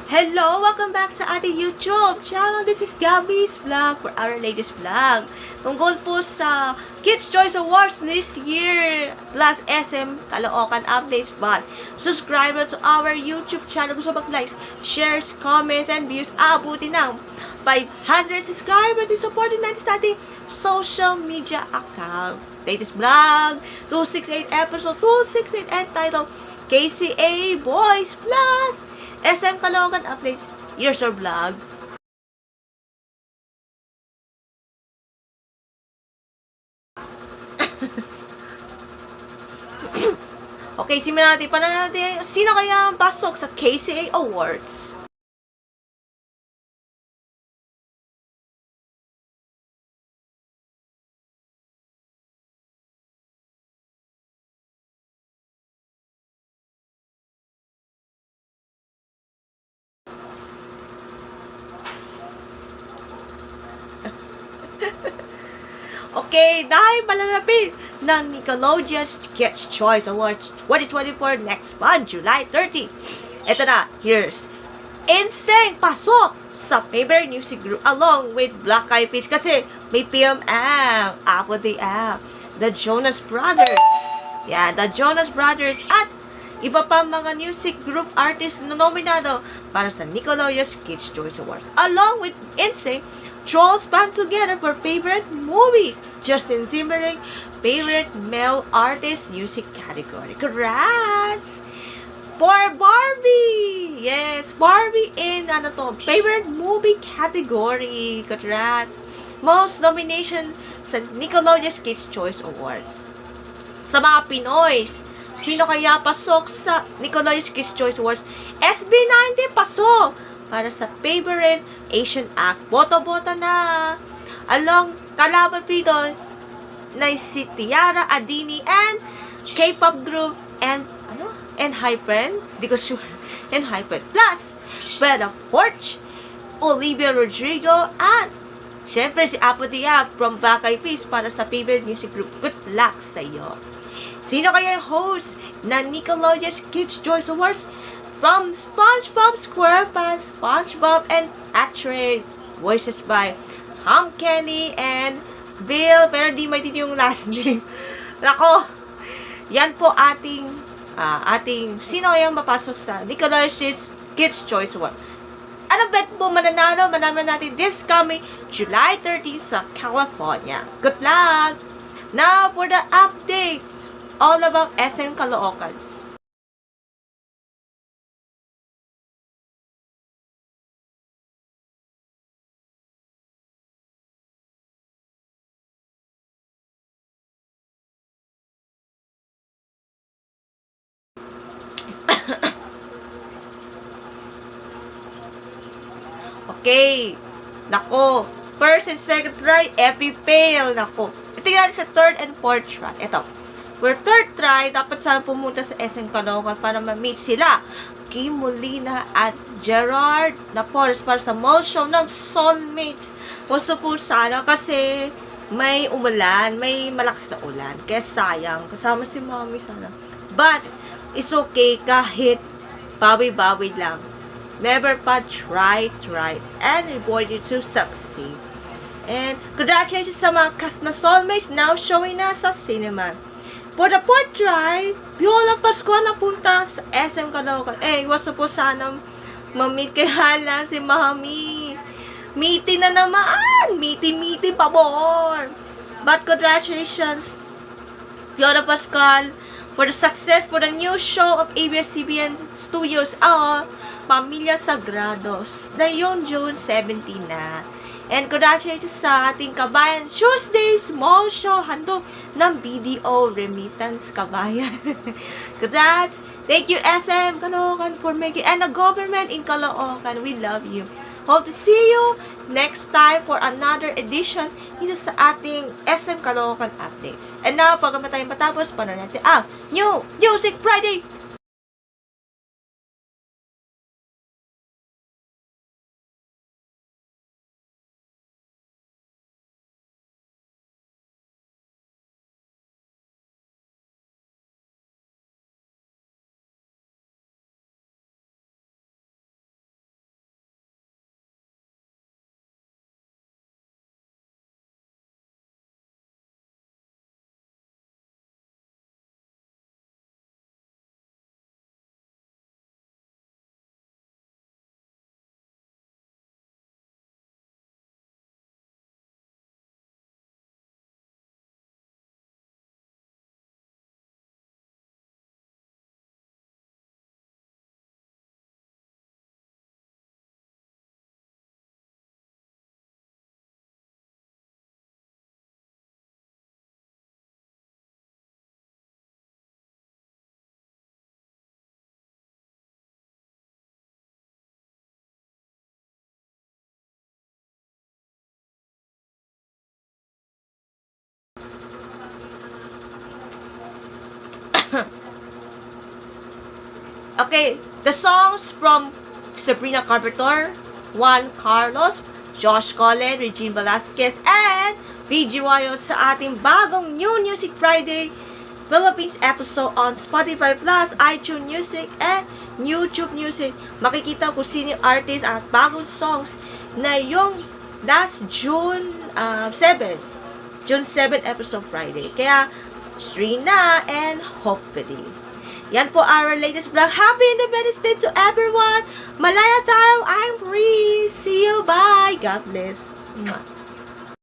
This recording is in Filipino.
Hello! Welcome back sa ating YouTube channel. This is Gabby's Vlog for our latest vlog. Tungkol po sa Kids' Choice Awards this year plus SM Caloocan updates. But subscribe to our YouTube channel. Gusto mag-likes, shares, comments, and views. Abuti ng 500 subscribers and supporting natin sa ating social media account. Latest vlog, 268 episode, 268 entitled KCA Boys Plus SM Caloocan updates. Here's our vlog. Okay, simulan natin. Paano natin, sino kaya ang pasok sa KCA Awards? Okay, dahil malalapit ng Nickelodeon's Kids' Choice Awards 2024 next month, July 30. Ito na, here's Insane pasok sa favorite music group along with Black Eyed Peas kasi may PMM, Apple the App, The Jonas Brothers. Yeah, The Jonas Brothers at iba pa mga music group artists na nominado para sa Nickelodeon's Kids' Choice Awards. Along with NSYNC, Trolls band together for favorite movies. Justin Timberlake, favorite male artist music category. Congrats! For Barbie! Yes, Barbie in favorite movie category. Congrats! Most nomination sa Nickelodeon's Kids' Choice Awards. Sa mga Pinoys, sino kaya pasok sa Nickelodeon's Kids' Choice Awards? SB19 pasok para sa favorite Asian act. Boto-boto na. Along kalaban dito na si Tiara Adini and K-pop group and Hypen. Di ko sure. And Hypen. Plus, Bella Porch, Olivia Rodrigo, at syempre si Apple Dia from Black Eyed Peas para sa favorite music group. Good luck sa iyo. Sino kaya yung host na Nickelodeon's Kids' Choice Awards? From SpongeBob SquarePants, SpongeBob and Patrick. Voices by Tom Kenny and Bill. Pero di maintindihan yung last name. Nako, yan po ating sino kaya mapasok sa Nickelodeon's Kids' Choice Awards. Ano bet po mananalo? Manaman natin this coming July 30 sa California. Good luck! Now for the updates all about SM Caloocan. Okay. Nako. First and second try, every fail. Nako. Ito yan sa third and fourth try. Ito. For third try, dapat sana pumunta sa SM Caloocan para ma-meet sila Kim Molina at Gerard Napoles para sa mall show ng Soulmates. Gusto po sana kasi may umulan, may malakas na ulan. Kaya sayang, kasama si mommy sana. But, it's okay kahit bawi-bawi lang. Never pa try, and reward you to succeed. And congratulations sa mga cast na Soulmates now showing na sa cinema. For the fourth try, Viola Pascual na punta sa SM Caloocan. Gusto po sana ma-meet kay Hala si Mami. Meeting na naman! Meeting, pabor! But congratulations, Viola Pascual, for the success for the new show of ABS-CBN Studios, Pamilya Sagrados, na yung June 17 na. And congratulations sa ating Kabayan Tuesday Small Show, handog ng BDO Remittance Kabayan. Congrats! Thank you SM Caloocan for making, and the government in Caloocan, we love you. Hope to see you next time for another edition dito sa ating SM Caloocan updates. And now, pag tayo matapos, panood natin ang New Music Friday! Okay, the songs from Sabrina Carpenter, Juan Carlos, Josh Cullen, Regine Velasquez, and VG Wayo sa ating bagong New Music Friday Philippines episode on Spotify Plus, iTunes Music, and YouTube Music. Makikita kung sino yung artist at bagong songs na yung last June 7 episode Friday. Kaya, stream na and hopefully. Yan po our latest vlog. Happy Independence Day to everyone! Malaya tayo! I'm free! See you! Bye! God bless! Mwah.